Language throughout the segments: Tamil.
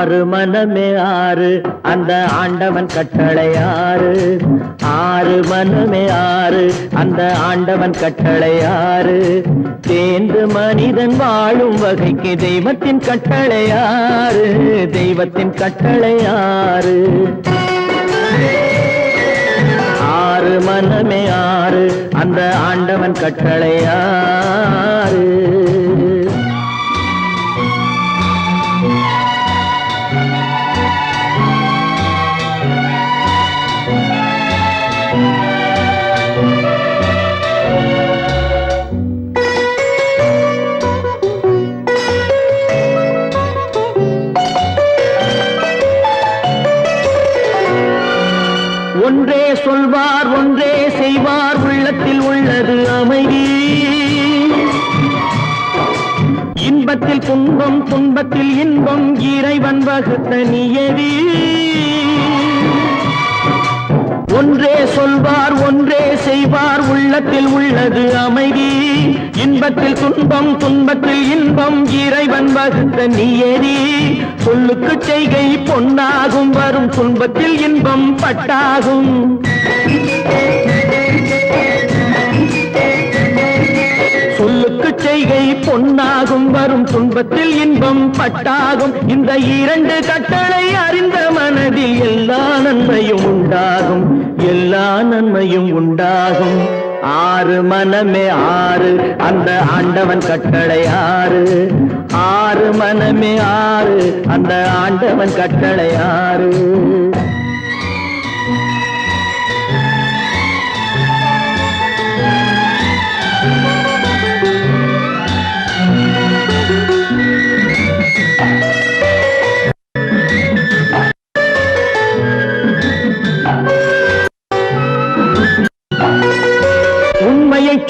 ஆறு மனமே ஆறு அந்த ஆண்டவன் கட்டளை ஆறு. ஆறு மனமே ஆறு அந்த ஆண்டவன் கட்டளை ஆறு. தேர்ந்து மனிதன் வாழும் வகைக்கு தெய்வத்தின் கட்டளை ஆறு. தெய்வத்தின் கட்டளை ஆறு. ஆறு மனமே ஆறு அந்த ஆண்டவன் கட்டளை ஆறு. ஒன்றே சொல்வார் ஒன்றே செய்வார் உள்ளத்தில் உள்ளது அமைதி. இன்பத்தில் துன்பம் துன்பத்தில் இன்பம் இறைவன் வகுத்த நியதி. ஒன்றே சொல்வார் ஒன்றே செய்வார் உள்ளத்தில் உள்ளது அமைதி. இன்பத்தில் துன்பம் துன்பத்தில் இன்பம் இறைவன் வகுத்த நியதி. சொல்லுக்கு செய்கை பொன்னாகும் வரும் துன்பத்தில் இன்பம் பட்டாகும். சொல்லுக்கு செய்கை பொன்னாகும் வரும் துன்பத்தில் இன்பம் பட்டாகும். இந்த இரண்டு கட்டளை அறிந்த மனதில் எல்லா நன்மையும் உண்டாகும். எல்லா நன்மையும் உண்டாகும். ஆறு மனமே ஆறு அந்த ஆண்டவன் கட்டளை ஆறு. ஆறு மனமே ஆறு அந்த ஆண்டவன் கட்டளை ஆறு.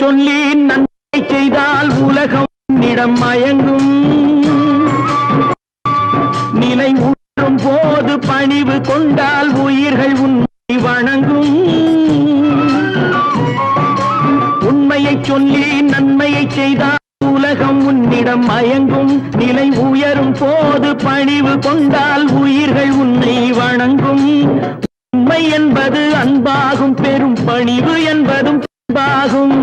சொல்லி நன்மை செய்தால் உலகம் உன்னிடம் மயங்கும். நிலை உணரும் போது பணிவு கொண்டால் உயிர்கள் உன்னை வணங்கும். உண்மையை சொல்லி நன்மையை செய்தால் உலகம் உன்னிடம் மயங்கும். நிலை உயரும் போது பணிவு கொண்டால் உயிர்கள் உன்னை வணங்கும். உண்மை என்பது அன்பாகும் பெரும் பணிவு என்பதும் அன்பாகும்.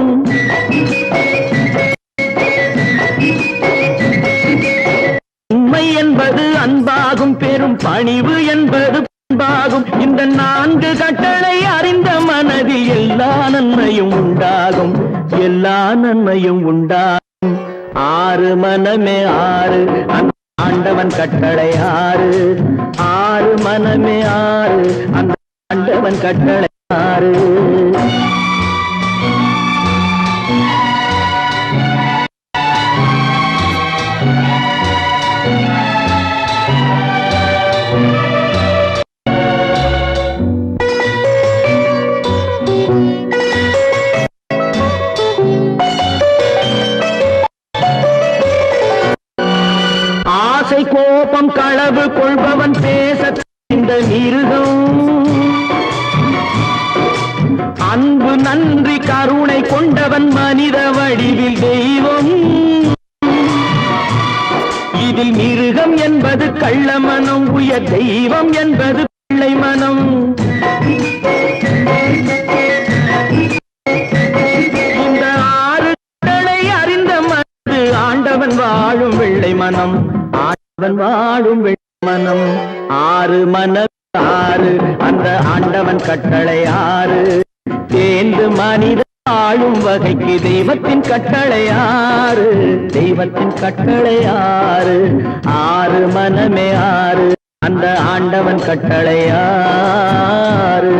உண்மை என்பது அன்பாகும் பெரும் பணிவு என்பது அன்பாகும். இந்த நான்கு கட்டளை அறிந்த மனதில் எல்லா நன்மையும் உண்டாகும். எல்லா நன்மையும் உண்டாகும். ஆறு மனமே ஆறு அந்த ஆண்டவன் கட்டளை ஆறு. ஆறு மனமே ஆறு அந்த ஆண்டவன் கட்டளை ஆறு. கோபம் களவு கொள்பவன் பேச இந்த மிருகம். அன்பு நன்றி கருணை கொண்டவன் மனித வடிவில் தெய்வம். இதில் மிருகம் என்பது கள்ள மனம். உயர் தெய்வம் என்பது பிள்ளை மனம். இந்த ஆறு கடலை அறிந்த மனது ஆண்டவன் வாழும் வெள்ளை மனம். ஆண்டவன் வாழும் மனம். ஆறு மனம் ஆறு அந்த ஆண்டவன் கட்டளை ஆறு. தேர்ந்து மனித ஆளும் வகைக்கு தெய்வத்தின் கட்டளை ஆறு. தெய்வத்தின் கட்டளை ஆறு. ஆறு மனமே ஆறு அந்த ஆண்டவன் கட்டளை ஆறு.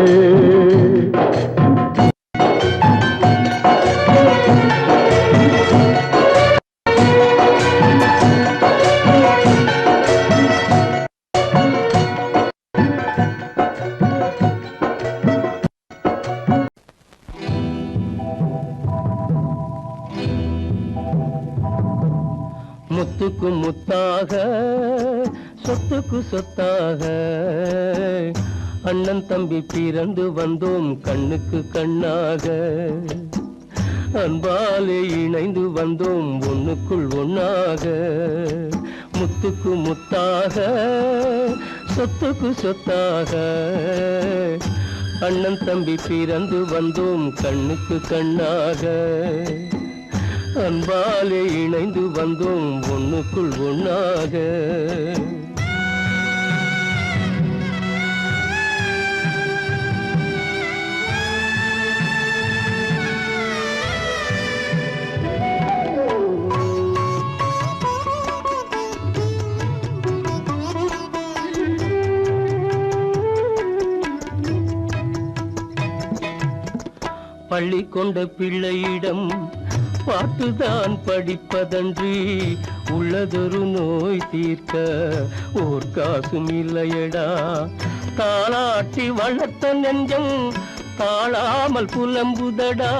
முத்துக்கு முத்தாக சொத்துக்கு சொத்தாக அண்ணன் தம்பி பிறந்து வந்தோம் கண்ணுக்கு கண்ணாக. அன்பாலே இணைந்து வந்தோம் ஒண்ணுக்குள் ஒண்ணாக. முத்துக்கு முத்தாக சொத்துக்கு சொத்தாக அண்ணன் தம்பி பிறந்து வந்தோம் கண்ணுக்கு கண்ணாக அன்பாலே இணைந்து வந்தோம் ஒண்ணுக்குள் ஒண்ணாக பள்ளி கொண்ட பிள்ளையிடம் பாட்டுதான் படிப்பதன்றி உள்ளதொரு நோய் தீர்க்க ஓர் காசும் இல்லையடா தாளாட்டி வளர்த்த நெஞ்சம் தாழாமல் புலம்புதடா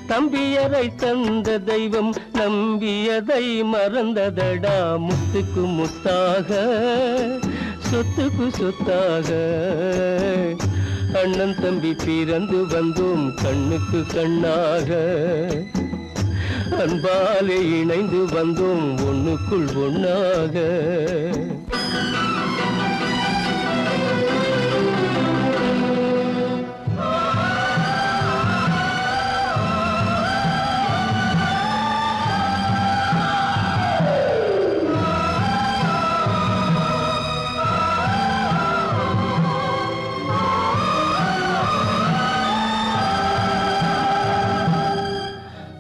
தம்பியரை தந்த தெய்வம் நம்பியதை மறந்ததடா முத்துக்கு முத்தாக சொத்துக்கு சொத்தாக அண்ணன் தம்பி பிறந்து வந்தோம் கண்ணுக்கு கண்ணாக அன்பாலே இணைந்து வந்தோம் ஒண்ணுக்குள் ஒண்ணாக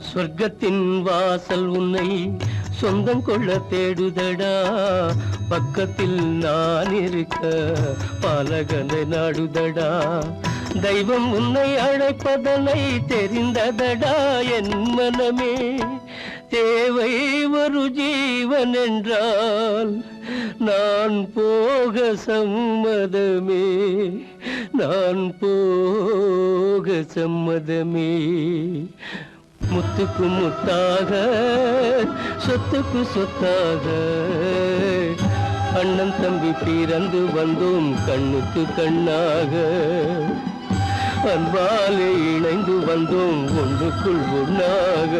சொர்க்கத்தின் வாசல் உன்னை சொந்தம் கொள்ள தேடுதடா பக்கத்தில் நான் இருக்க பாலகனை நாடுதடா தெய்வம் உன்னை அழைப்பதனை தெரிந்ததடா என் மனமே தேவை ஒரு ஜீவன் என்றால் நான் போக சம்மதமே நான் போக சம்மதமே முத்துக்கு முத்தாக சொத்துக்கு சொத்தாக அண்ணன் தம்பி பிறந்து வந்தோம் கண்ணுக்கு கண்ணாக அன்பாலே இணைந்து வந்தோம் ஒன்றுக்குள் ஒண்ணாக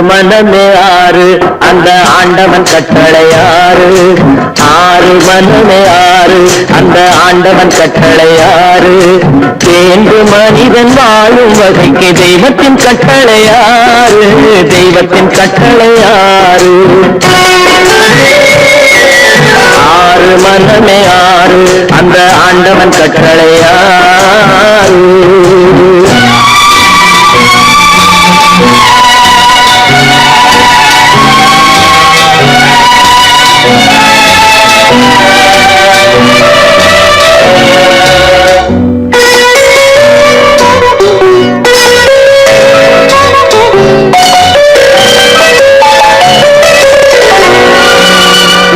மனமே ஆறு அந்த ஆண்டவன் கட்டளையாறு ஆறு மனமே ஆறு அந்த ஆண்டவன் கட்டளையாறு தேர்ந்து மனிதன் வாழும் வகைக்கு தெய்வத்தின் கட்டளையாறு தெய்வத்தின் கட்டளையாறு ஆறு மனமே ஆறு அந்த ஆண்டவன் கட்டளையாறு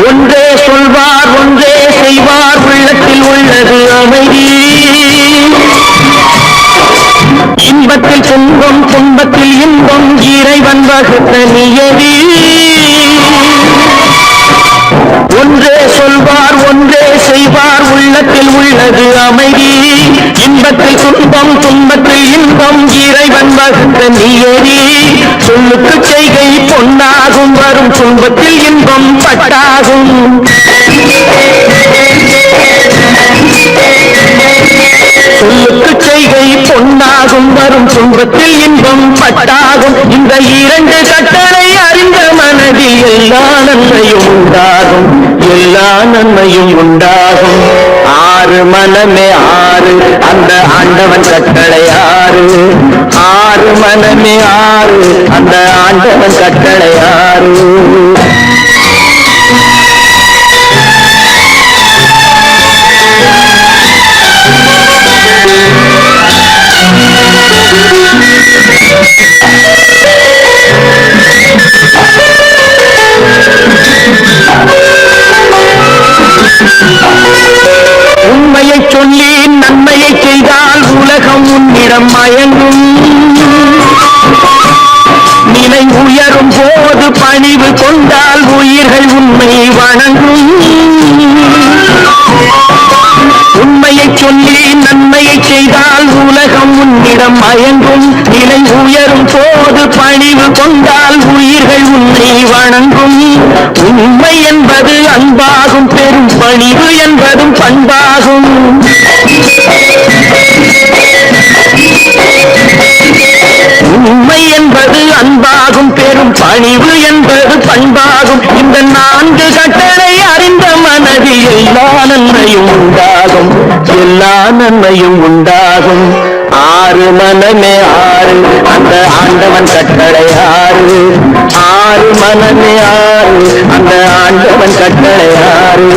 ஒன்றே சொல்வார் ஒன்றே செய்வார் உள்ளத்தில் உள்ளது அமைதி இன்பத்தில் துன்பம் துன்பத்தில் இன்பம் இறைவன் வகுத்த நியதி ஒன்றே சொல்வார் ஒன்றே செய்வார் உள்ளத்தில் உள்ளது அமைதி இன்பத்தில் துன்பம் துன்பத்தில் இன்பம் இறைவன் வகுத்த நியதி சொல்லுக்கு செய்கை பொன்னாகும் வரும் துன்பத்தில் இன்பம் பட்டாகும் சொல்லுக்கு செய்கை பொன்னாகும் வரும் துன்பத்தில் இன்பம் பட்டாகும் இந்த இரண்டு கட்டளை அறிந்த மனதில் எல்லா நன்மையும் உண்டாகும் எல்லா நன்மையும் உண்டாகும் ஆறு மனமே ஆறு அந்த ஆண்டவன் கட்டளை ஆறு ஆறு மனமே ஆறு அந்த ஆண்டவன் கட்டளை ஆறு வணங்கும். உண்மையை சொல்லி நன்மையை செய்தால் உலகம் உன்னிடம் மயங்கும். நிலை உயரும் போது பணிவு கொண்டால் உயிர்கள் உன்னை வணங்கும். உண்மை என்பது அன்பாகும், பெரும் பணிவு என்பதும் பண்பாகும். உண்மை என்பது அன்பாகும், பெரும் பணிவு என்பது பண்பாகும். இந்த 4 கட்டளை அறிந்த மனதில் எல்லா நன்மையும் உண்டாகும், எல்லா நன்மையும் உண்டாகும். 6 மனமே 6, அந்த ஆண்டவன் கட்டளை 6. 6 மனமே 6, அந்த ஆண்டவன் கட்டளை 6.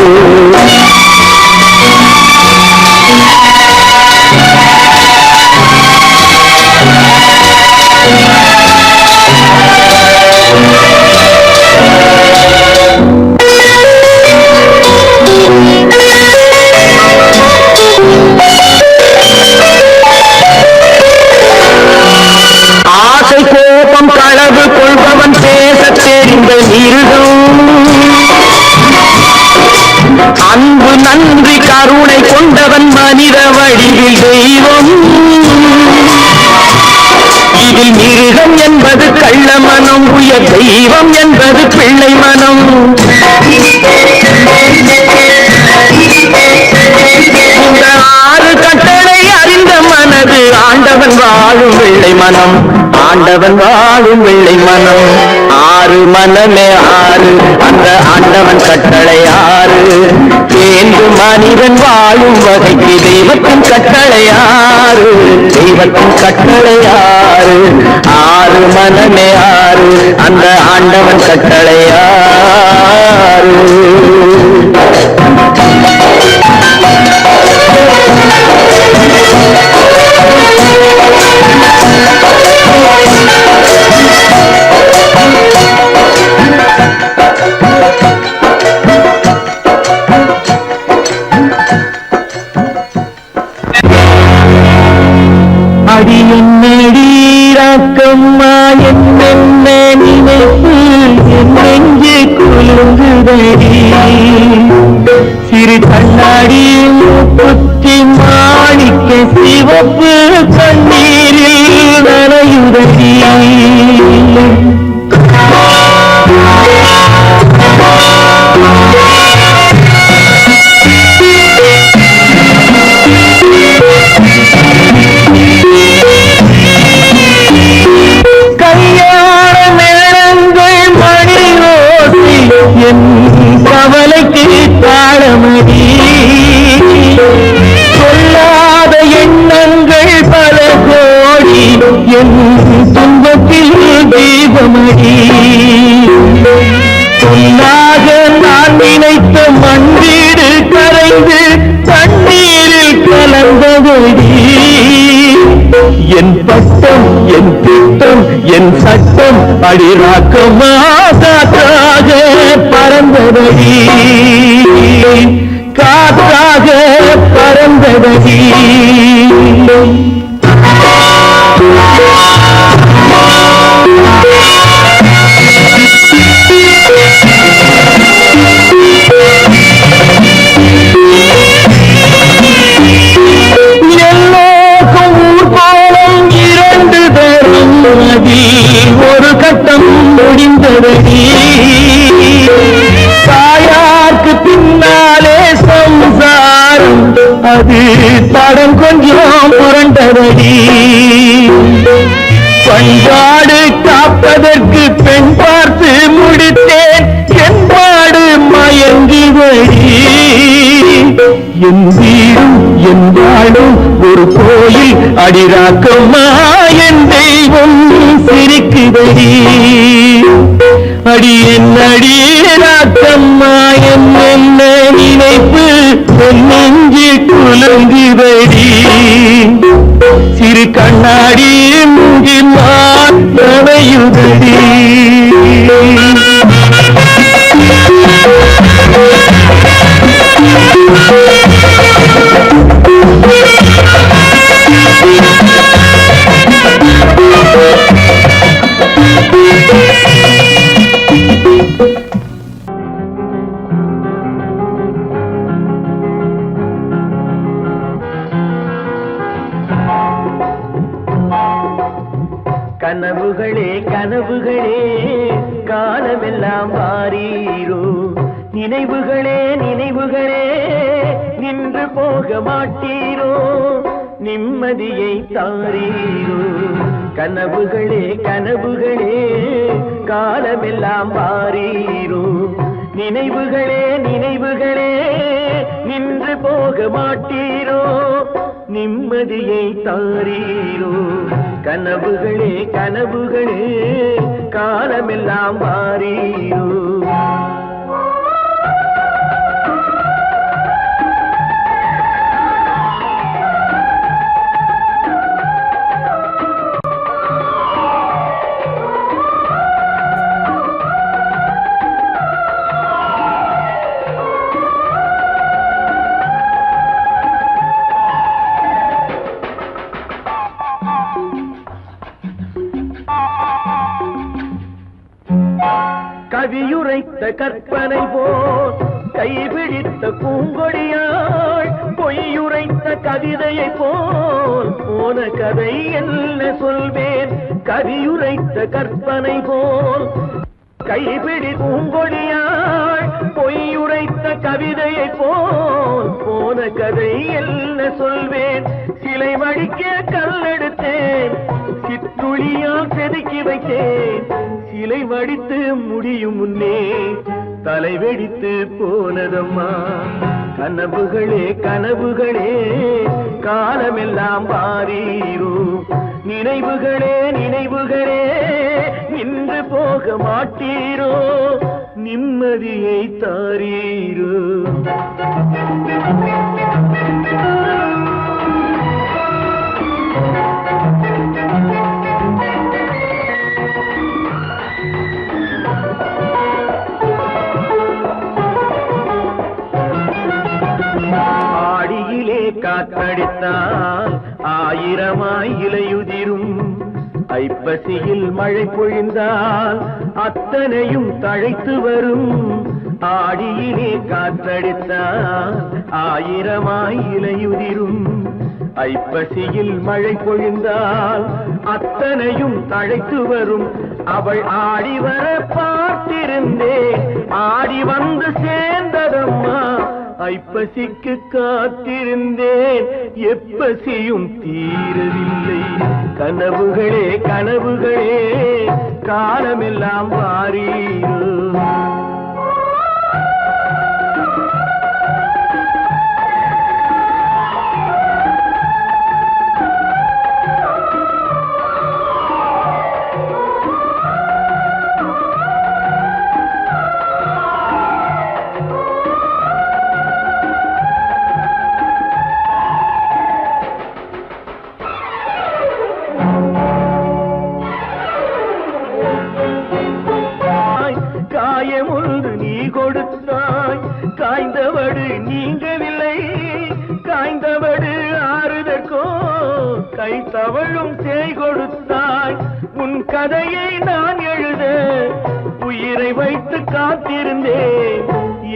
களவு கொள்பவன் பேச தெரிந்த மிருகம். அன்பு நன்றி கருணை கொண்டவன் மனித வடிவில் தெய்வம். இதில் மிருகம் என்பது கள்ள மனம், உயர் தெய்வம் என்பது பிள்ளை மனம். இந்த 6 கட்டளை அறிந்த மனது ஆண்டவன் வாழும் வெள்ளை மனம், ஆண்டவன் வாழும் வெள்ளை மனம். 6 மனமே 6, அந்த ஆண்டவன் கட்டளை 6. தேர்ந்து மனிதன் வாழும் வகைக்கு தெய்வத்தின் கட்டளை 6, தெய்வத்தின் கட்டளை 6. 6 மனமே 6, அந்த ஆண்டவன் கட்டளை 6. அடியம்மா என்ன நினைப்பு என் நெஞ்சு குலுங்குதடி. சிறு கண்ணாடி புத்தி மாணிக்க சிவப்பு கண்ணீரில் நனையுதடி. என் கவலைக்கு தாளமடி. சொல்லாத எண்ணங்கள் பல கோடி என் துன்பத்தில் தீபமடி. சொல்லாக நான் நினைத்த மண்ணீடு கரைந்து தண்ணீரில் கலந்தபடி. என் பட்டம் என் திட்டம் என் சட்டம் அடிராக்கமா காற்றாக பறந்தபடி, காற்றாக பறந்தபடி. ஒரு கட்டம் முடிந்ததடி. தாயார்க்கு பின்னாலே சம்சாரம், அது தடம் கொஞ்சம் புரண்டதடி. பண்பாடு காப்பதற்கு பெண் பார்த்து முடித்தேன், என்பாடு மயங்குதடி. என் வீடும் என் வாழும் ஒரு கோயில் அடிராக்கம்மா, என் தெய்வம் சிரிக்குதடி. அடி என் அடிராக்கம்மா என்ன நினைப்பு என் நெஞ்சு குலுங்குதடி. சிறு கண்ணாடி மூங்கில் நனையுதடி. கனவுகளே கனவுகளே காலமெல்லாம் வாரீரோ நினைவுகளே நினைவுகளே நின்று போக மாட்டீரோ நிம்மதியை தாரீரோ கனவுகளே கனவுகளே காலமெல்லாம் வாரீரோ நினைவுகளே நினைவுகளே நின்று போக மாட்டீரோ நிம்மதியை தாரீரோ கனவுகளே கனவுகளே காலமெல்லாம் வாரீரோ கவியுரைத்த கற்பனை போல் கைபிடித்த பூங்கொடியாள் பொய்யுரைத்த கவிதையை போல் போன கதை என்ன சொல்வேன் கவியுரைத்த கற்பனை போல் கைபிடி பூங்கொடியாள் பொய்யுரைத்த கவிதையை போல் போன கதை என்ன சொல்வேன் சிலை வடிக்க கல்லெடுத்தேன் சிற்றுளியால் செதுக்கி வைத்தேன் சிலை வடித்து முடியும் முன்னே தலை வெடித்து போனதம்மா கனவுகளே கனவுகளே காலமெல்லாம் வாரீரோ நினைவுகளே நினைவுகளே நின்று போக மாட்டீரோ நிம்மதியை தாரீரோ காற்றடித்தால் ஆயிரமாய் இலையுதிரும் ஐப்பசியில் மழை பொழிந்தால் அத்தனையும் தழைத்து வரும் ஆடியிலே காற்றடித்தால் ஆயிரமாய் இலையுதிரும் ஐப்பசியில் மழை பொழிந்தால் அத்தனையும் தழைத்து வரும் அவள் ஆடி வர பார்த்திருந்தேன் ஆடி வந்து சேர்ந்ததம்மா ஐப்பசிக்கு காத்திருந்தேன் எப்பசியும் தீரவில்லை கனவுகளே கனவுகளே காலமெல்லாம் வாரீரோ காயமுண்டு நீ கொடுத்தாய் காய்ந்தவடு நீங்கவில்லை காய்ந்தவடு ஆறுதற்கோ கை தவழும் சேய் கொடுத்தாய் உன் கதையை நான் எழுத உயிரை வைத்து காத்திருந்தேன்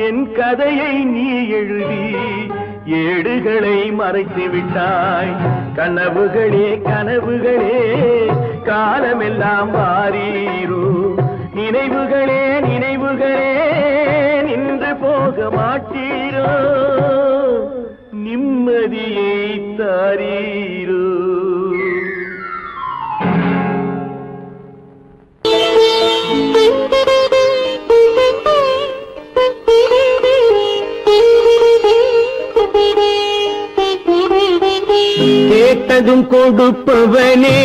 என் கதையை நீ எழுதி ஏடுகளை மறைத்து விட்டாய் கனவுகளே கனவுகளே காலமெல்லாம் வாரீரோ நினைவுகளே நினைவுகளே நின்று போக மாட்டீரோ நிம்மதியை தாரீரோ கேட்டதும் கொடுப்பவனே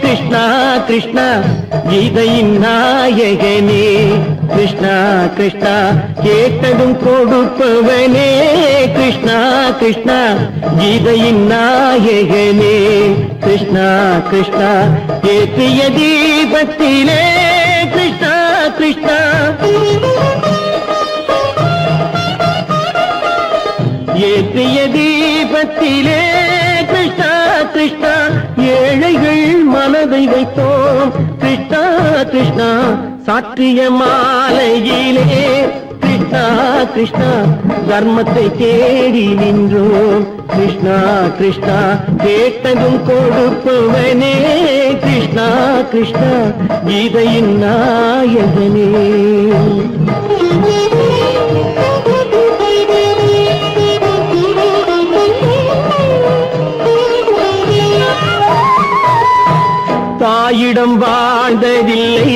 கிருஷ்ணா கிருஷ்ணா கீதையின் நாயகனே கிருஷ்ணா கிருஷ்ணா கேட்டதும் கொடுப்பவனே கிருஷ்ணா கிருஷ்ணா கீதையின் நாயகனே கிருஷ்ணா கிருஷ்ணா ஏற்றிய தீபத்திலே கிருஷ்ணா கிருஷ்ணா ஏற்றிய தீபத்திலே கிருஷ்ணா கிருஷ்ணா ஏழைகள் மனதை வைத்தோம் கிருஷ்ணா கிருஷ்ணா சாற்றிய மாலையிலே கிருஷ்ணா கிருஷ்ணா கிருஷ்ணா தர்மத்தை தேடி நின்றோம் கிருஷ்ணா கிருஷ்ணா கேட்டதும் கொடுப்பவனே கிருஷ்ணா கிருஷ்ணா கீதையின் நாயகனே தாயிடம் வாழ்ந்ததில்லை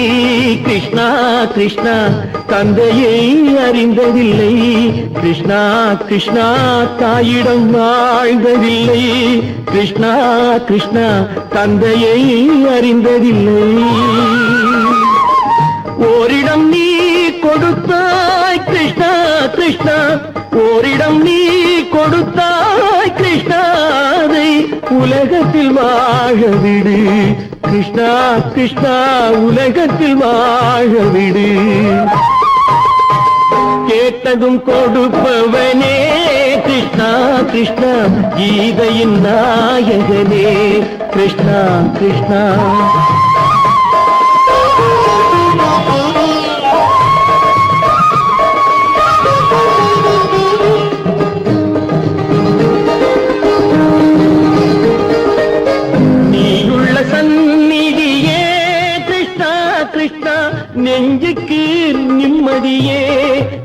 கிருஷ்ணா கிருஷ்ணா தந்தையை அறிந்ததில்லை கிருஷ்ணா கிருஷ்ணா தாயிடம் வாழ்ந்ததில்லை கிருஷ்ணா கிருஷ்ணா தந்தையை அறிந்ததில்லை ஓரிடம் நீ கொடுத்தாய் கிருஷ்ணா கிருஷ்ணா ஓரிடம் நீ கொடுத்தாய் கிருஷ்ணா அதை உலகத்தில் வாழ விடு கிருஷ்ணா கிருஷ்ணா உலகத்தில் வாழ விடு கேட்டதும் கொடுப்பவனே கிருஷ்ணா கிருஷ்ணா கீதையின் நாயகனே கிருஷ்ணா கிருஷ்ணா நெஞ்சுக்கு நிம்மதியே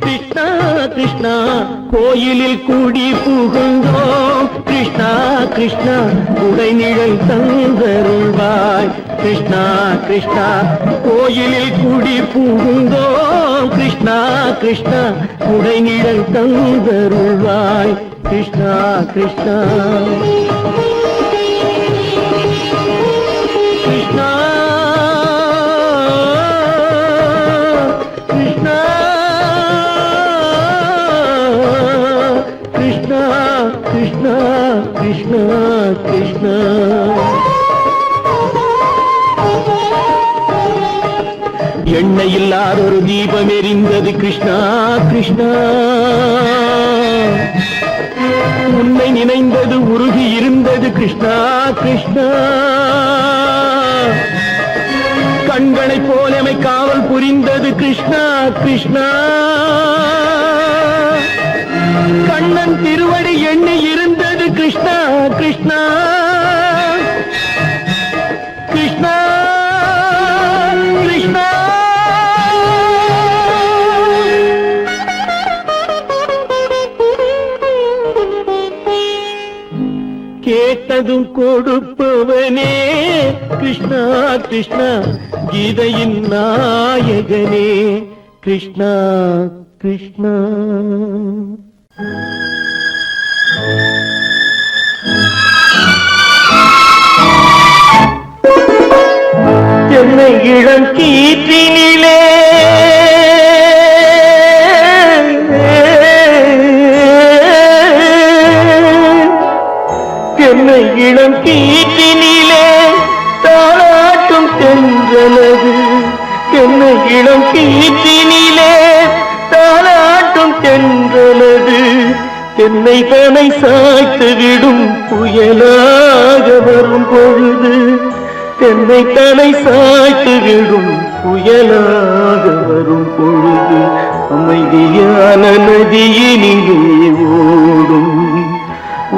கிருஷ்ணா கிருஷ்ணா கோயிலில் கூடி புகுந்தோம் கிருஷ்ணா கிருஷ்ணா உடைநிழல் தந்தருள்வாய் கிருஷ்ணா கிருஷ்ணா கோயிலில் கூடி புகுந்தோம் கிருஷ்ணா கிருஷ்ணா உடைநிழல் தந்தருள்வாய் கிருஷ்ணா கிருஷ்ணா கிருஷ்ணா கிருஷ்ணா கிருஷ்ணா கிருஷ்ணா எண்ணெய் இல்லாத ஒரு தீபம் எரிந்தது கிருஷ்ணா கிருஷ்ணா உன்னை நினைந்தது உருகி இருந்தது கிருஷ்ணா கிருஷ்ணா கண்களை போலமை காவல் புரிந்தது கிருஷ்ணா கிருஷ்ணா கண்ணன் திருவடி எண்ணி இருந்தது கிருஷ்ணா கிருஷ்ணா கிருஷ்ணா கிருஷ்ணா கேட்டதும் கொடுப்பவனே கிருஷ்ணா கிருஷ்ணா கீதையின் நாயகனே கிருஷ்ணா கிருஷ்ணா என்னை இளம் கீற்றினிலே என்னை இளம் கீற்றினிலே தாளாட்டும் தென்றலது என்னை இளம் கீற்றினிலே தாளாட்டும் தென்றலது என்னை தனை சாய்த்து விடும் புயலாக வரும் பொழுது என்னை தலை சாய்த்து விடும் புயலாக வரும் பொழுது அமைதியான நதியினிலே ஓடும்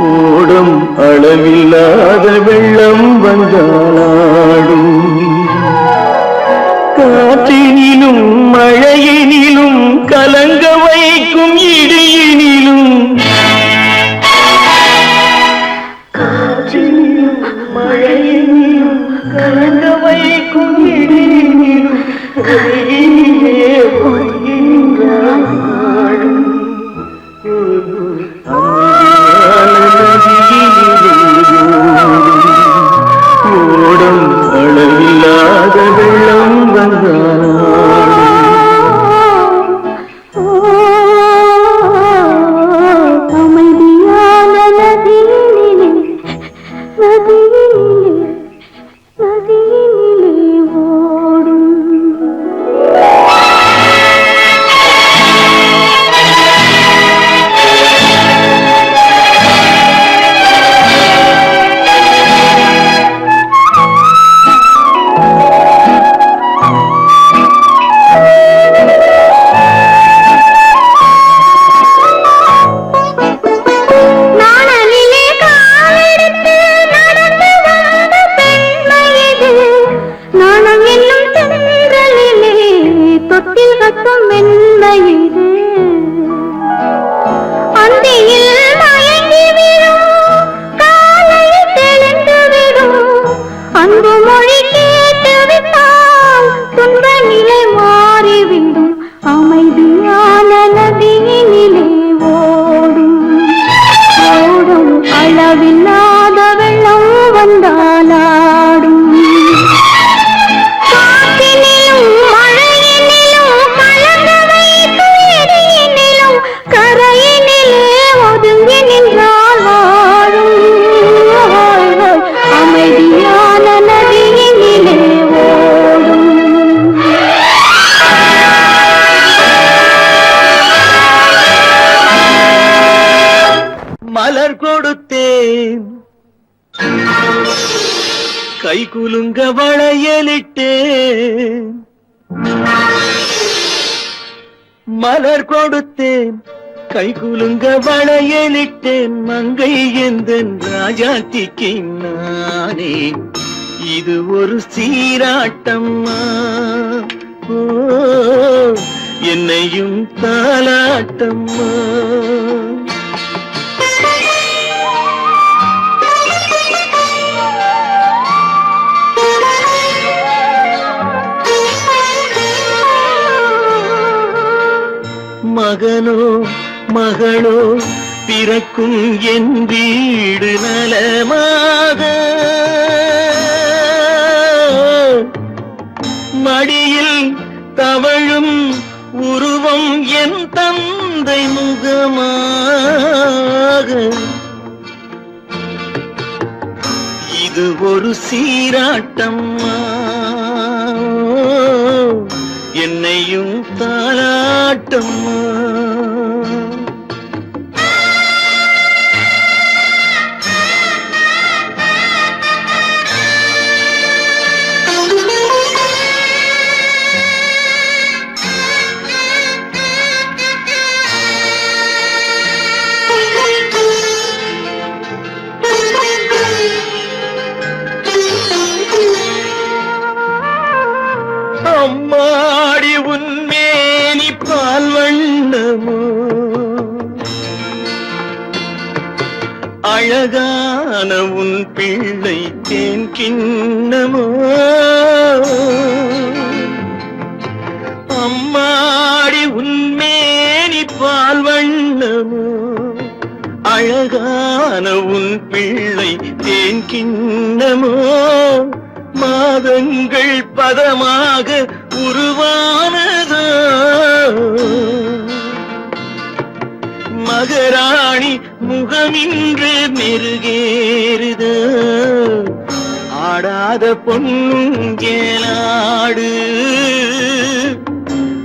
ஓடும் அளவில்லாத வெள்ளம் வந்தாடும் காற்றினிலும் மழையினிலும் கலங்க வைக்கும் இடியினிலும் காற்றினிலும் மழையினிலும் கலங்க வைக்கும் இடியினிலும் கையிலே பொய்கின்றான் ஓடும் அளவில்லாத வெள்ளம் வந்தாடும் மலர் கொடுத்தேன் கை குலுங்க வளையலிட்டேன் மலர் கொடுத்தேன் கை குலுங்க வளையலிட்டேன் மங்கை எந்தன் ராஜாத்திக்கு நானே இது ஒரு சீராட்டம்மா ஓ என்னையும் தாலாட்டம்மா மகனோ மகளோ பிறக்கும் என் வீடு நலமாக மடியில் தவழும் உருவம் என் தந்தை முகமாக இது ஒரு சீராட்டம்மா என்னையும் தாலாட்டம்மா அம்மாடி உன்மேனி பால் வண்ணமோ அழகான உன் பிள்ளை தேன் கிண்ணமோ அம்மாடி உன்மேனி பால் வண்ணமோ அழகான உன் பிள்ளை தேன் கிண்ணமோ மாதங்கள் பதமாக உருவானதோ மகராணி முகமின்று மெருகேறுதோ ஆடாத பொன்னுங்கேலாடு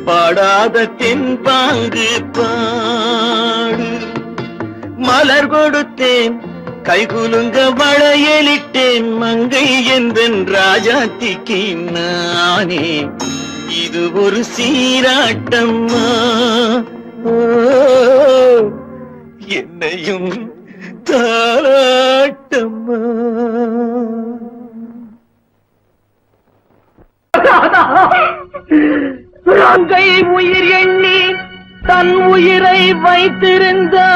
பாடாத தென்பாங்கு பாடு மலர் கொடுத்தேன் கைகுலுங்க வளையலிட்டேன் மங்கை எந்தன் ராஜாத்திக்கு நானே இது ஒரு சீராட்டம்மா ஓ என்னையும் தாராட்டம்மா மங்கை உயிர் எண்ணி தன் உயிரை வைத்திருந்தான்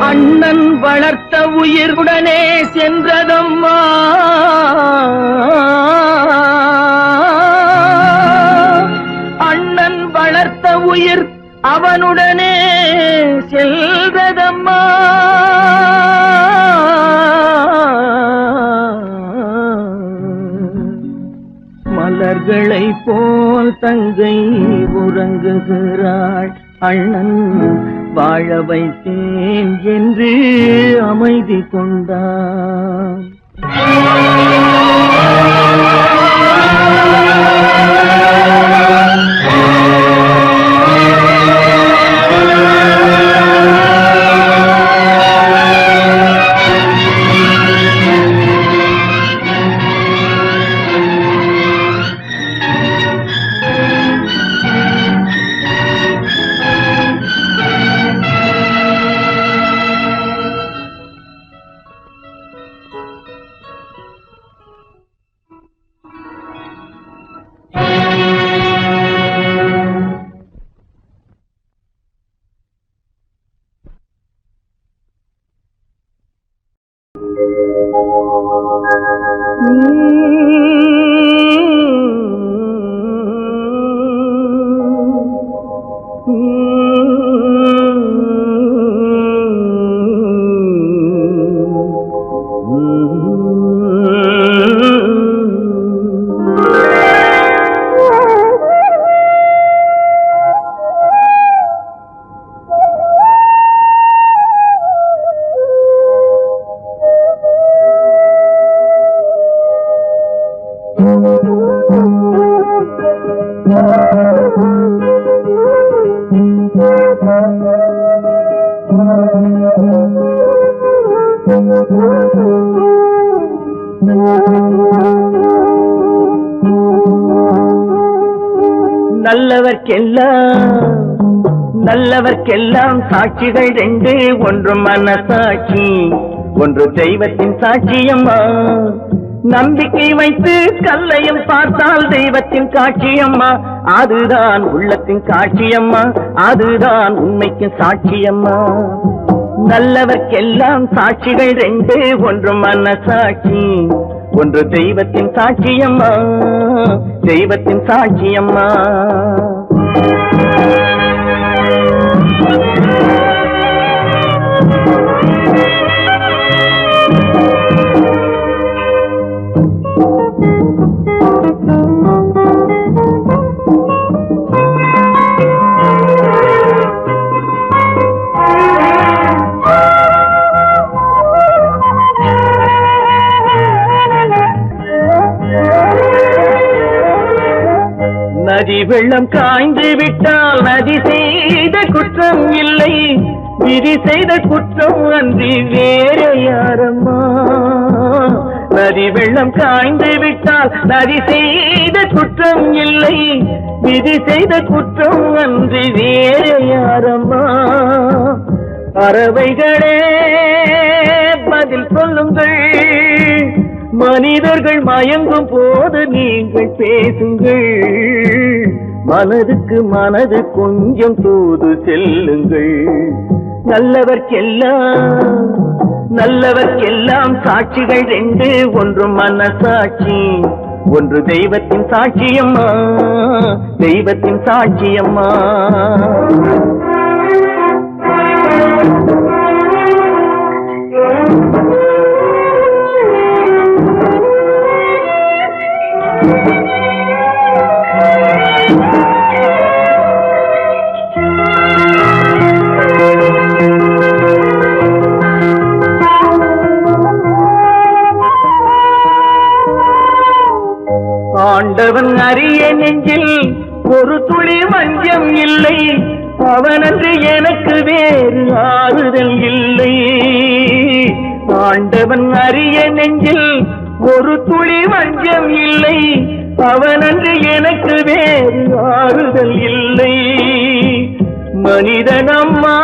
அண்ணன் வளர்த்த உயிருடனே சென்றதம்மா அண்ணன் வளர்த்த உயிர் அவனுடனே செல்வதம்மா மலர்களை போல் தங்கை உறங்குகிறாள் அண்ணன் வாழ வைத்தேன் என்று அமைதி கொண்டான் நல்லவர்க்கெல்லாம் சாட்சிகள் ரெண்டு, ஒன்று மனசாட்சி, ஒன்று தெய்வத்தின் சாட்சியம்மா. நம்பிக்கை வைத்து கல்லையும் பார்த்தால் தெய்வத்தின் காட்சியம்மா, அதுதான் உள்ளத்தின் காட்சியம்மா, அதுதான் உண்மைக்கு சாட்சியம்மா. நல்லவர்க்கெல்லாம் சாட்சிகள் ரெண்டு, ஒன்று மனசாட்சி, ஒன்று தெய்வத்தின் சாட்சியம்மா, தெய்வத்தின் சாட்சியம்மா. நதி வெள்ளம் காய்ந்து விட்டால் நதி செய்த குற்றம் இல்லை, விதி செய்த குற்றம் அன்றி வேற யாரம்மா. நதி வெள்ளம் காய்ந்து விட்டால் நதி செய்த குற்றம் இல்லை, விதி செய்த குற்றம் அன்றி வேற யாரம்மா. பறவைகளே பதில் சொல்லுங்கள், மனிதர்கள் மயங்கும் போது நீங்கள் பேசுங்கள், மனதுக்கு மனது கொஞ்சம் தூது செல்லுங்கள். நல்லவர்க்கெல்லாம் சாட்சிகள் ரெண்டு, ஒன்று மனசாட்சி, ஒன்று தெய்வத்தின் சாட்சியம்மா, தெய்வத்தின் சாட்சியம்மா. ஆண்டவன் அறிய நெஞ்சில் ஒரு துளி வஞ்சம் இல்லை, அவனன்று எனக்கு வேறு ஆறுதல் இல்லை. ஆண்டவன் அறிய நெஞ்சில் ஒரு துளி வஞ்சம் இல்லை, அவனன்று எனக்கு வேறு ஆறுதல் இல்லை. மனிதனம்மா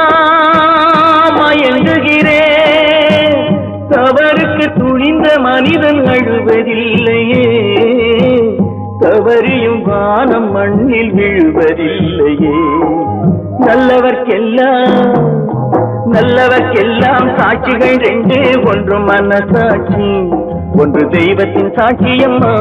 மயங்குகிறேன், தவறுக்கு துணிந்த மனிதன் அழுவதில்லையே, தவறியும் வானம் மண்ணில் விழுவதில்லையே. நல்லவர்க்கெல்லாம் சாட்சிகள் ரெண்டு, ஒன்று மனசாட்சி, ஒன்று தெய்வத்தின் சாட்சியம்மா.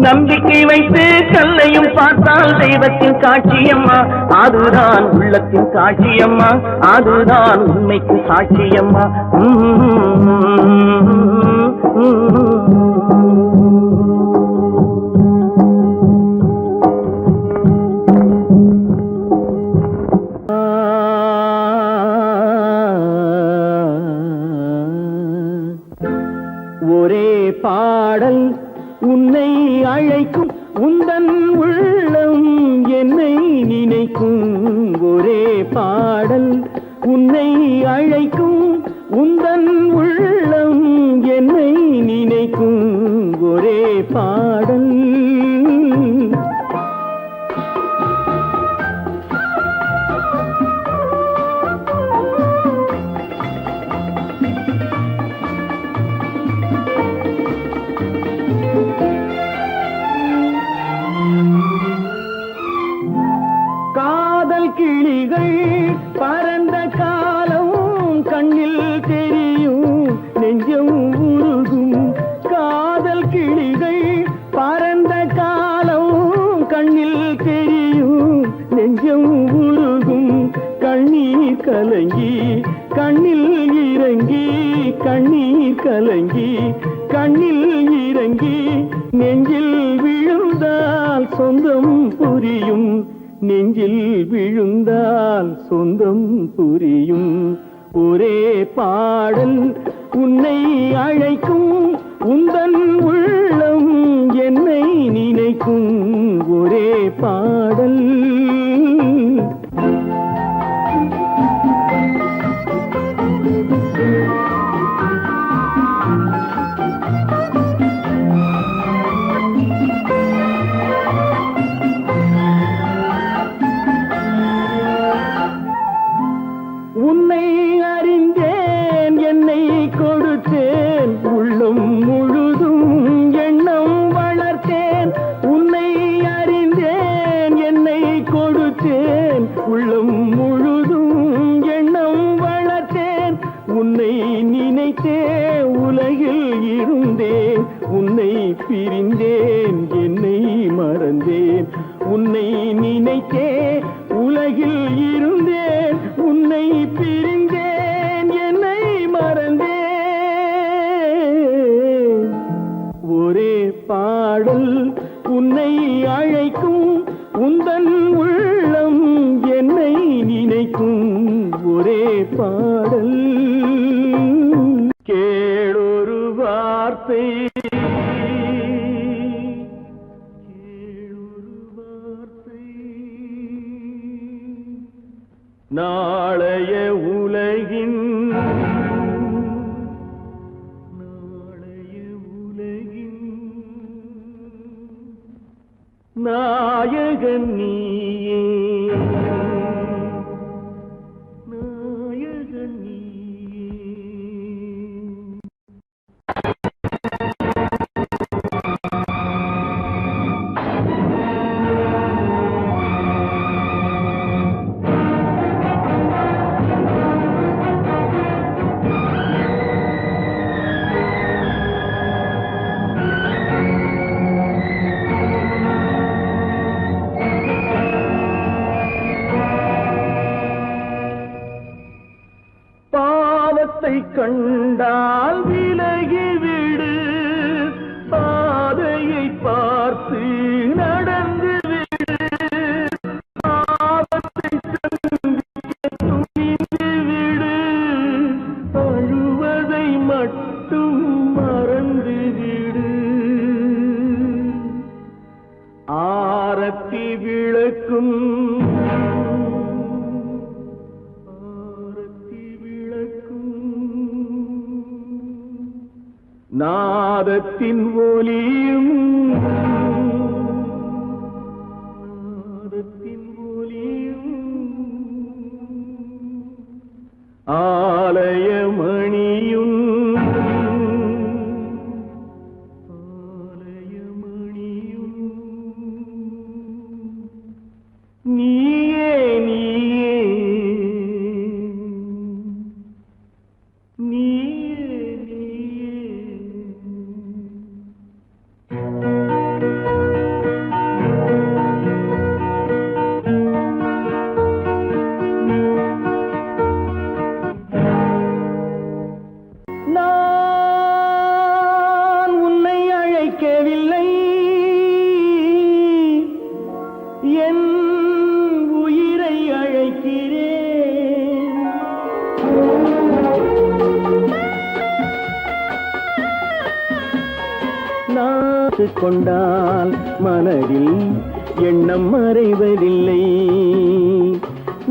நம்பிக்கை வைத்து கல்லையும் பார்த்தால் தெய்வத்தின் காட்சியம்மா, அதுதான் உள்ளத்தின் காட்சியம்மா, அதுதான் உண்மைக்கு சாட்சியம்மா. ஒரே பாடல் உன்னை அழைக்கும், உந்தன் உள்ளம் என்னை நினைக்கும். ஒரே பாடல் உன்னை அழைக்கும், உந்தன் உள்ளம் என்னை நினைக்கும். ஒரே பாடல் கிளிகள் பறந்த காலம் கண்ணில் தெரியும், நெஞ்சம் உருகும். காதல் கிளிகள் பறந்த காலம் கண்ணில் தெரியும், நெஞ்சம் உருகும். கண்ணீர் கலங்கி கண்ணில் இறங்கி, கண்ணீர் கலங்கி கண்ணில் இறங்கி, நெஞ்சில் விழுந்தால் சொந்தம் புரியும், நெஞ்சில் விழுந்தால் சொந்தம் புரியும். ஒரே பாடல் உன்னை அழைக்கும், உந்தன் உள்ளம் நினைந்தேன் என்னை மறந்தேன் உன்னை நினைத்தே உலகில் இருந்தேன் உன்னை பிரிந்தேன் என்னை மறந்தேன் ஒரே பாடல் உன்னை அழைக்கும் உந்தன் உள்ளம் என்னை நினைக்கும் ஒரே பாடல் கேளொரு வார்த்தை நாளைய உலகின் நாயகன் நீயே நாயகன் நீயே பாவத்தை கண்டால் விலகிவிடு பாதையை பார்த்து நடந்து விடு பாவத்தை துணிந்து விடு அழுவதை மட்டும் மறந்து விடு ஆரத்தி விளக்கும் நாதத்தின் ஒலியும் ஆலயமணியும் நீயே நீயே நான் உன்னை அழைக்கவில்லை என் உயிரை அழைக்கிறேன் நான் கொண்டால் மனதில் எண்ணம் மறைவதில்லை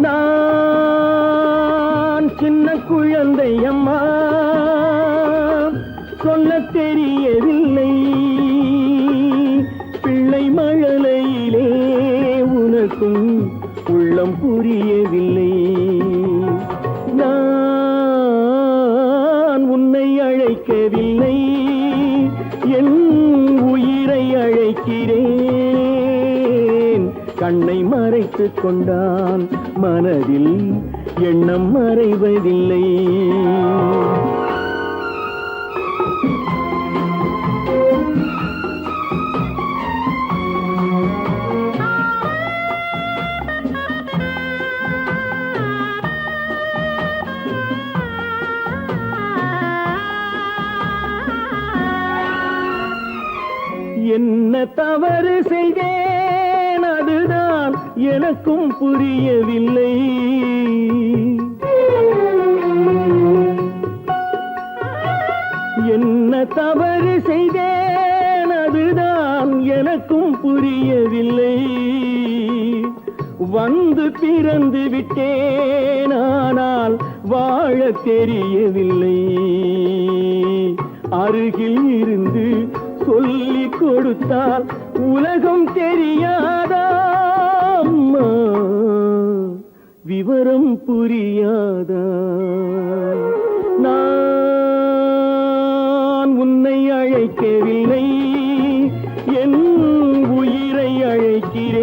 நான் சின்ன குழந்தை அம்மா சொல்ல தெரியவில்லை பிள்ளை மழலையிலே உனக்கும் உள்ளம் புரியவில்லை நான் உன்னை அழைக்கவில்லை என் உயிரை அழைக்கிறேன் கண்ணை மறைத்துக் கொண்டான் மனதில் எண்ணம் மறைவதில்லை என்ன தவறு செய்தேன் அதுதான் எனக்கும் புரியவில்லை என்ன தவறு செய்தேன் அதுதான் எனக்கும் புரியவில்லை வந்து பிறந்து விட்டேன் ஆனால் வாழ தெரியவில்லை அருகில் இருந்து சொல்லிக் கொடுத்தால் உலகம் தெரியாதா அம்மா விவரம் புரியாதா நான் உன்னை அழைக்கவில்லை என் உயிரை அழைக்கிறேன்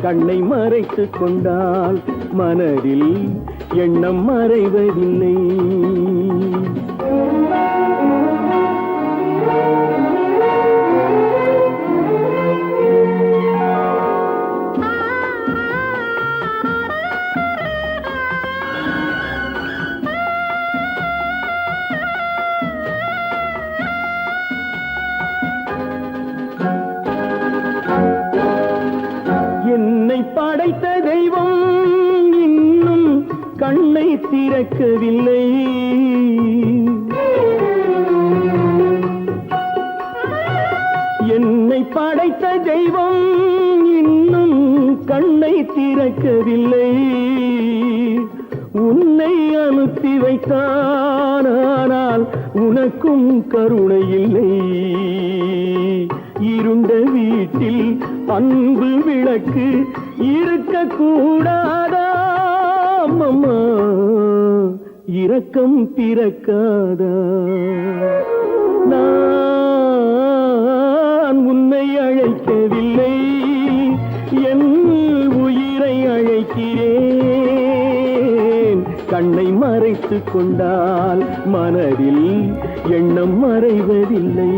கண்ணை மறைத்துக் கொண்டால் மனதில் எண்ணம் மறைவதில்லை கண்ணை திறக்கவில்லை. என்னை படைத்த தெய்வம் இன்னும் கண்ணை திறக்கவில்லை. உன்னை அனுப்பி வைத்தான், ஆனால் உனக்கும் கருணை இல்லை. இருண்ட வீட்டில் அன்பு விளக்கு இருக்க கூடாதா? அம்மா இரக்கம் பிறக்காதா? நான் உன்னை அழைக்கவில்லை, என் உயிரை அழைக்கிறேன். கண்ணை மறைத்துக் கொண்டால் மனதில் எண்ணம் மறைவதில்லை.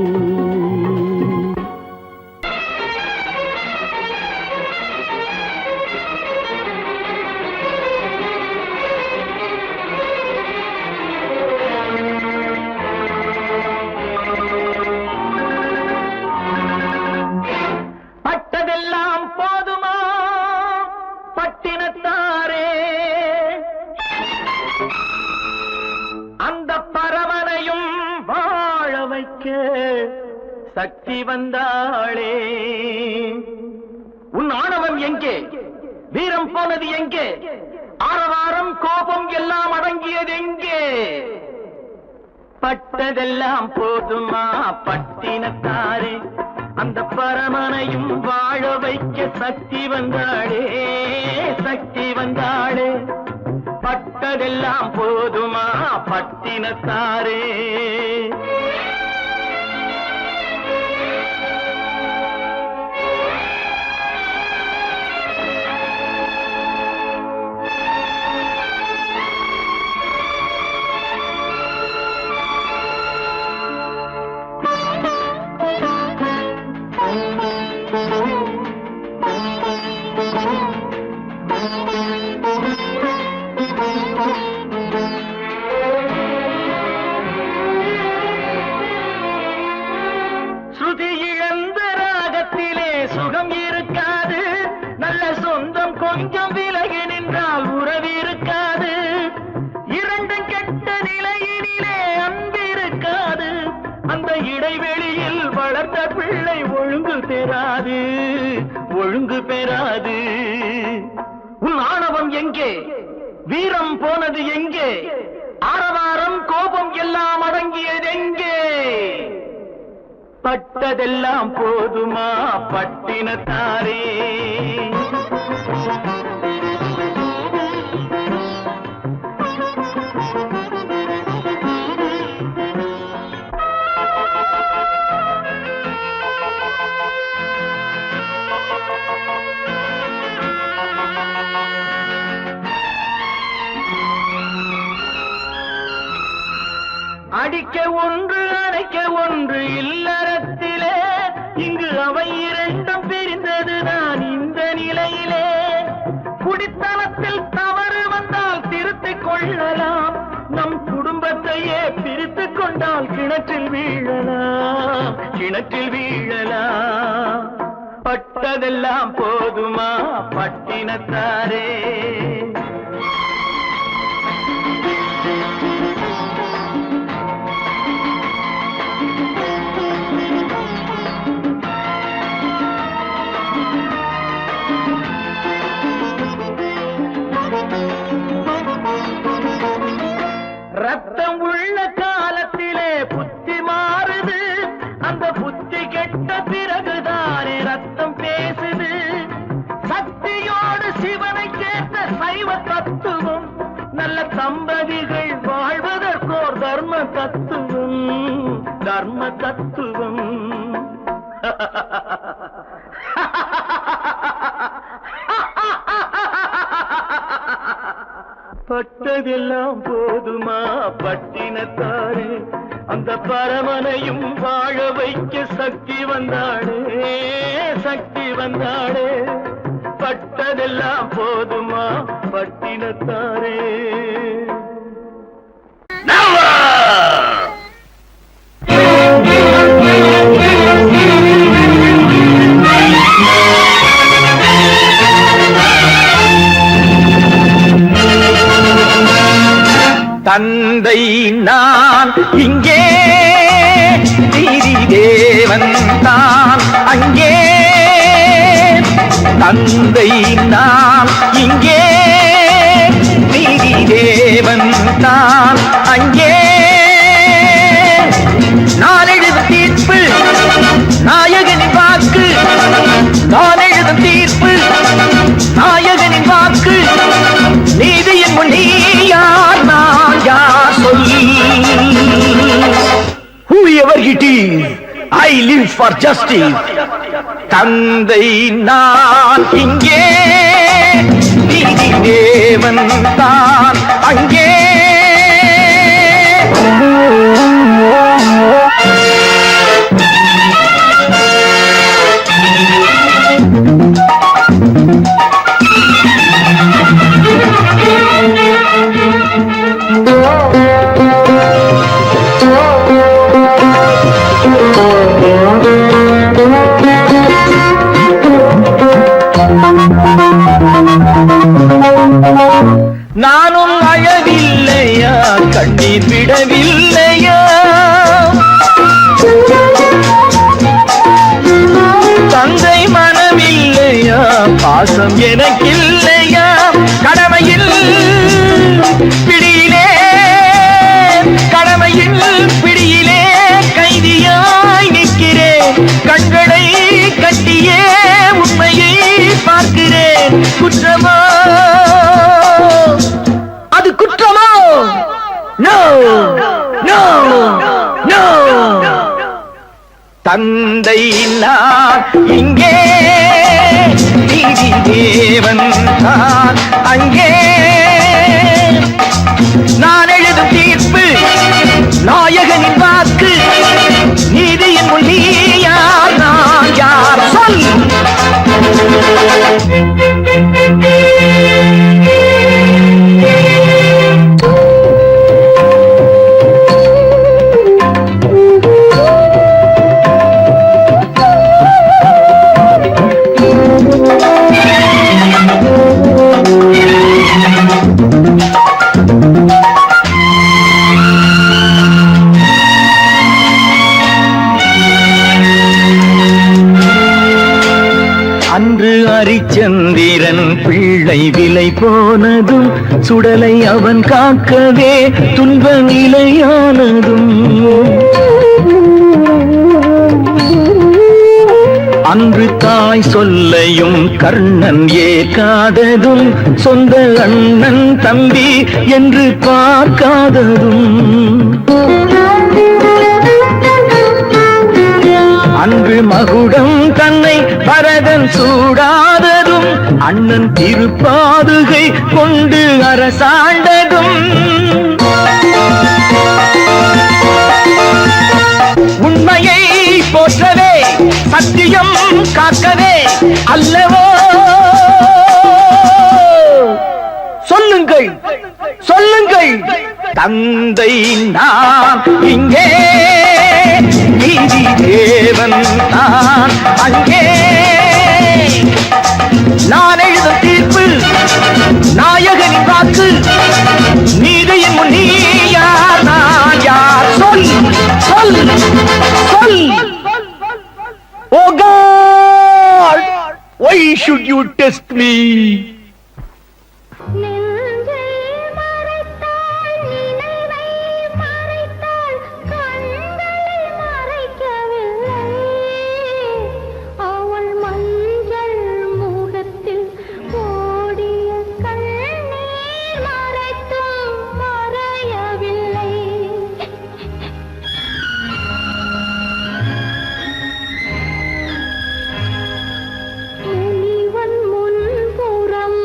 பட்டதெல்லாம் போதுமா பட்டினத்தாரே? அந்த பரமனையும் வாழ வைக்க சக்தி வந்தாளே. உன் ஆணவம் எங்கே? வீரம் போனது எங்கே? ஆரவாரம் கோபம் எல்லாம் அடங்கியது எங்கே? பட்டதெல்லாம் போதுமா பட்டினத்தாரே? அந்த பரமனையும் வாழ வைக்க சக்தி வந்தாளே, சக்தி வந்தாளே. பட்டதெல்லாம் போதுமா பட்டினத்தாரே? ஸ்ருதி இழந்த ராகத்திலே சுகம் இருக்காது. நல்ல சொந்தம் கொஞ்சம் விலகி நின்றால் உறவு இருக்காது. இரண்டும் கெட்ட நிலையினிலே அன்பு இருக்காது. அந்த இடைவெளியில் வளர்த்த பிள்ளை ஒழுங்கு பெறாது, ஒழுங்கு பெறாது. உன் ஆணவம் எங்கே? வீரம் போனது எங்கே? ஆரவாரம் கோபம் எல்லாம் அடங்கியது எங்கே? பட்டதெல்லாம் போதுமா பட்டினத்தாரே? அடிக்க ஒன்று அணைக்க ஒன்று இல்லறத்திலே. இங்கு அவை இரண்டும் பிரிந்தது நான் இந்த நிலையிலே. குடித்தனத்தில் தவறு வந்தால் திருத்திக் கொள்ளலாம். நம் குடும்பத்தையே பிரித்துக் கொண்டால் கிணற்றில் வீழலாம், கிணற்றில் வீழலாம். பட்டதெல்லாம் போதுமா பட்டினத்தாரே? ரத்தம் உள்ள காலத்திலே புத்தி மாறுது. அந்த புத்தி கெட்ட பிறகுதானே ரத்தம் பேசுது. சக்தியோடு சிவனை கேட்ட சைவ தத்துவம். நல்ல தம்பதிகள் வாழ்வதற்கோர் தர்ம தத்துவம், தர்ம தத்துவம். பட்டதெல்லாம் போதுமா பட்டினத்தாரே? அந்த பரமனையும் வாழ வைக்க சக்தி வந்தாளே, சக்தி வந்தாளே. பட்டதெல்லாம் போதுமா பட்டினத்தாரே? தந்தை நான் இங்கே, நீதி தேவன் தான் அங்கே. தந்தை நான் இங்கே, நீதி தேவன் தான் அங்கே. நான் எழுதும் தீர்ப்பு நாயகனின் வாக்கு, நான் எழுதும் தீர்ப்பு நாயகனின் வாக்கு. நீதியின் முன் நீ யார், நான் யார் சொல். Whoever it is, I live for justice. தந்தை நான் இங்கே, நீதி தேவன் தான் அங்கே. நானும் அழவில்லையா, கண்ணீர் விடவில்லையா, தந்தை மனமில்லையா, பாசம் எனக்கில்லையா. கடமையில் பிடியிலே, கடமையில் பிடியிலே கைதியாய் நிற்கிறேன். கண்களை கட்டியே உண்மையை பார்க்கிறேன். குற்றமோ அது குற்றமோ? No no no. தந்தை நான் இங்கே, நீதி தேவன் தான் அங்கே. நான் எழுதும் தீர்ப்பு நாயகனின் வாக்கு. நீதியின் முன் நீ யார், நான் யார் சொல். அன்று அரிச்சந்திரன் பிள்ளை விலை போனதும், சுடலை அவன் காக்கவே துன்ப நிலையானதும். அன்று தாய் சொல்லையும் கர்ணன் ஏற்காததும், சொந்த அண்ணன் தம்பி என்று பார்க்காததும். அன்று மகுடம் தன்னை பரதன் சூடாததும், அண்ணன் திருப்பாதுகை கொண்டு அரசாண்டதும். உண்மையை போற்றவே, சத்தியம் காக்கவே அல்லவோ. சொல்லுங்கள் சொல்லுங்கள். தந்தை நான் இங்கே, நீதி தேவன் தான் அங்கே. நான் எழுதும் தீர்ப்பு நாயகனின் வாக்கு. நீதியின் முன் நீ யார், நான் யார் சொல் சொல் சொல். Oh God, why should you test me? முன்புறம்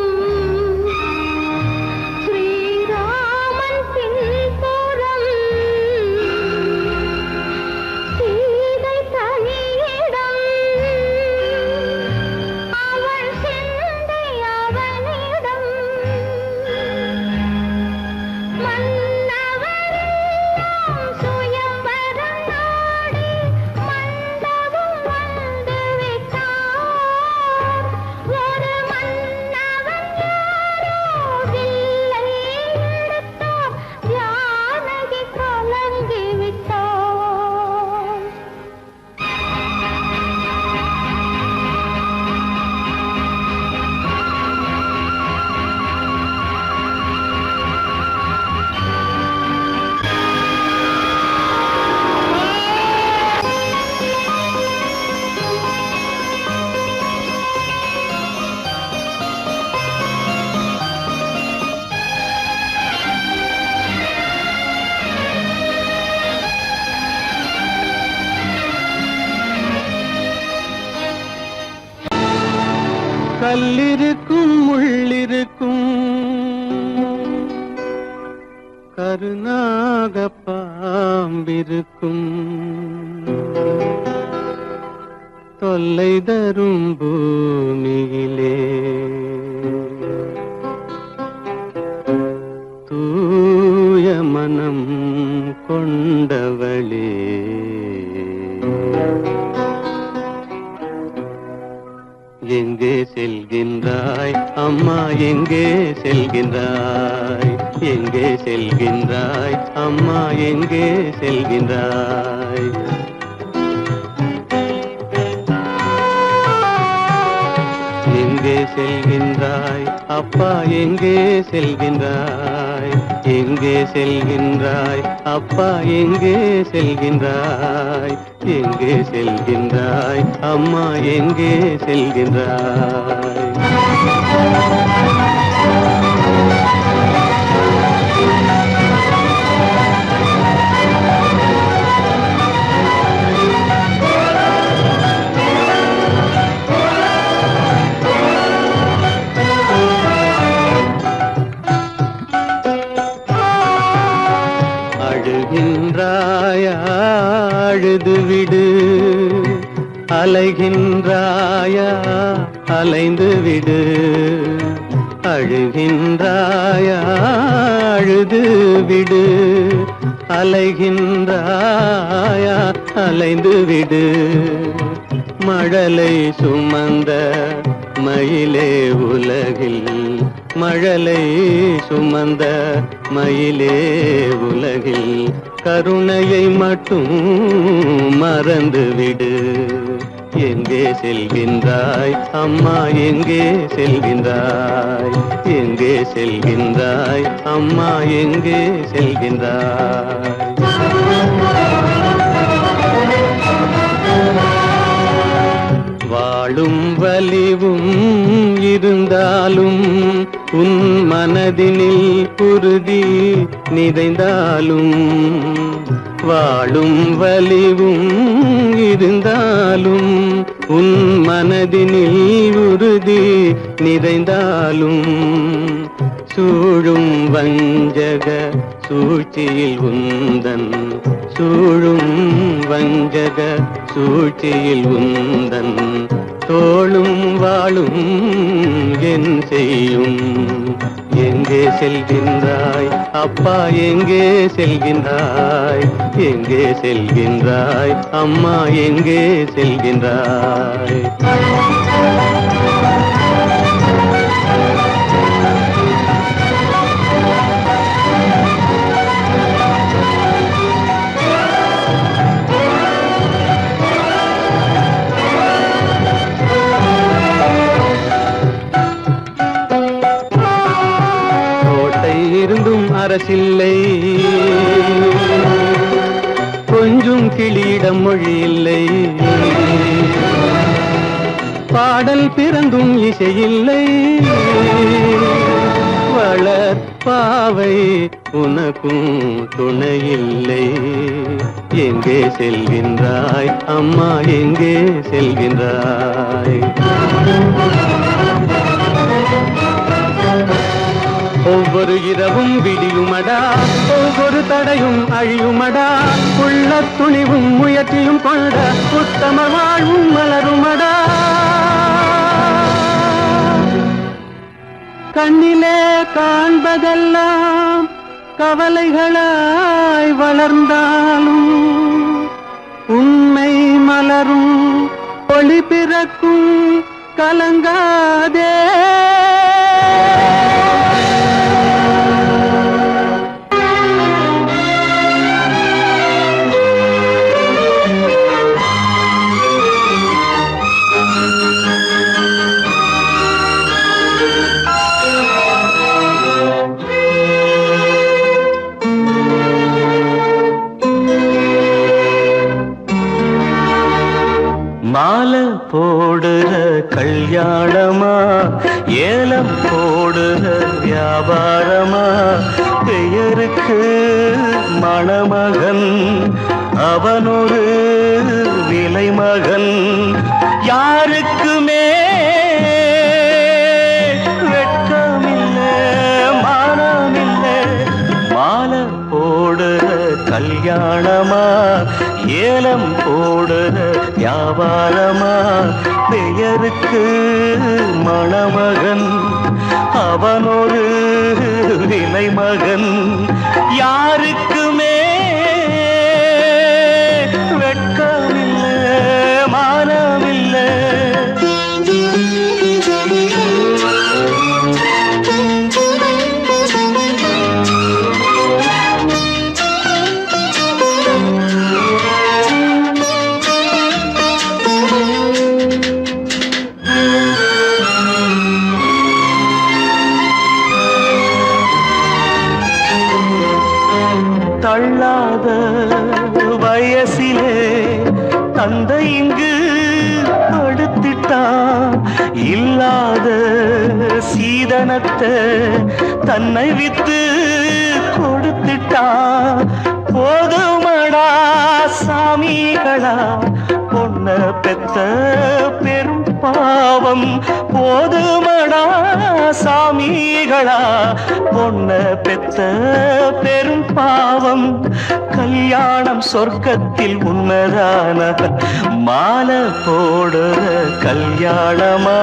கல்லிருக்கும் முள்ளிருக்கும் கருநாக பாம்பிருக்கும் தொல்லை தரும் பூமியிலே தூய மனம் கொண்டவளே எங்கே செல்கின்றாய் அம்மா எங்கே செல்கின்றாய் எங்கே செல்கின்றாய் அம்மா எங்கே செல்கின்றாய் எங்கே செல்கின்றாய் அப்பா எங்கே செல்கின்றாய் எங்கே செல்கின்றாய் அப்பா எங்கே செல்கின்றாய் எங்கே செல்கின்றாய் அம்மா எங்கே செல்கின்றாய் அழுகின்றாயா அழுது விடு அலைகின்றாயா அலைந்து விடு அழுகின்றாயா அழுது விடு அலைகின்றாயா அலைந்து விடு மழலை சுமந்த மயிலே உலகில் மழலை சுமந்த மயிலே உலகில் கருணையை மட்டும் மறந்துவிடு எங்கே செல்கின்றாய் அம்மா எங்கே செல்கின்றாய் எங்கே செல்கின்றாய் அம்மா எங்கே செல்கின்றாய் வாழும் வலிவும் இருந்தாலும் உன் மனதினில் உறுதி நிறைந்தாலும் வாழும் வலிவும் இருந்தாலும் உன் மனதினில் உறுதி நிறைந்தாலும் சூழும் வஞ்சக சூழ்ச்சியில் உந்தன் சூழும் வஞ்சக சூழ்ச்சியில் உந்தன் தோளும் வாழும் என் செய்யும் எங்கே செல்கின்றாய் அப்பா எங்கே செல்கின்றாய் எங்கே செல்கின்றாய் அம்மா எங்கே செல்கின்றாய் இருந்தும் அரசில்லை கொஞ்சம் கிளியிடம் மொழி இல்லை பாடல் பிறந்தும் இசையில்லை வளர்ப்பாவை உனக்கும் துணையில்லை எங்கே செல்கின்றாய் அம்மா எங்கே செல்கின்றாய் ஒவ்வொரு இரவும் விடியுமடா ஒவ்வொரு தடையும் அழியுமடா உள்ள துணிவும் முயற்சியும் கொண்ட உத்தம வாழ்வும் மலருமடா கண்ணிலே காண்பதெல்லாம் கவலைகளாய் வளர்ந்தாலும் உண்மை மலரும் ஒளி பிறக்கும் கலங்காதே மாலை போடுற கல்யாணமா ஏலம் போடுற வியாபாரமா பெயருக்கு மணமகன் அவனொரு விலை மகன் யாருக்குமே கல்யாணமா ஏலம் போடுற வியாபாரமா பெயருக்கு மணமகன் அவனொரு விலை மகன் யாருக்குமே வெட்கமில்லை மானமில்லை தள்ளாத வயசிலே தந்தை இங்கு படுத்திட்டான் இல்லாத சீதனத்தை தன்னை வித்து கொடுத்துட்டான் போதுமடா சாமிகளா பொண்ண பெத்த பெரும் பாவம் போதுமடா சாமிகளா பொண்ண பெத்த பெரும் பாவம் கல்யாணம் சொர்க்கத்தில் உன்னதான மாலை போடுற கல்யாணமா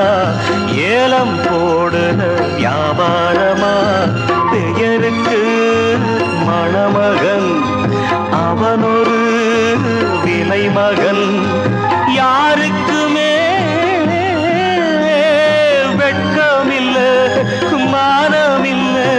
ஏலம் போடுற வியாபாரமா பெயருக்கு மணமகன் அவனொரு விலை மகன் யாருக்குமே வெட்கமில்லை மானமில்லை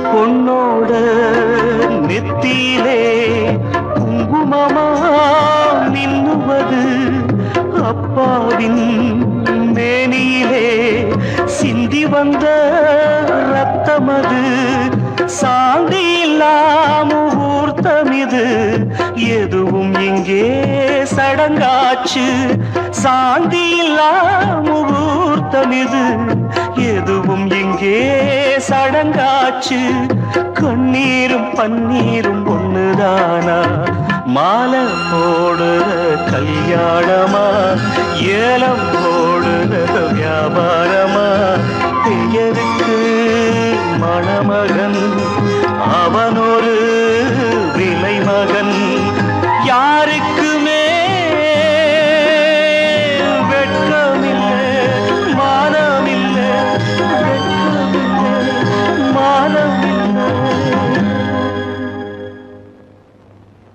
பொன்னோட நெத்தியிலே குங்குமமா மின்னுவது அப்பாவின் மேனியிலே சிந்தி வந்த ரத்தமது சாந்தி இல்லாம முகூர்த்தமிது எதுவும் இங்கே சடங்காச்சு சாந்தி இல்லாம முகூர்த்தமிது எதுவும் இங்கே சடங்காச்சு கண்ணீரும் பன்னீரும் ஒண்ணுதானா மாலை போடுற கல்யாணமா ஏலம் போடுற வியாபாரமா பெயருக்கு மணமகன்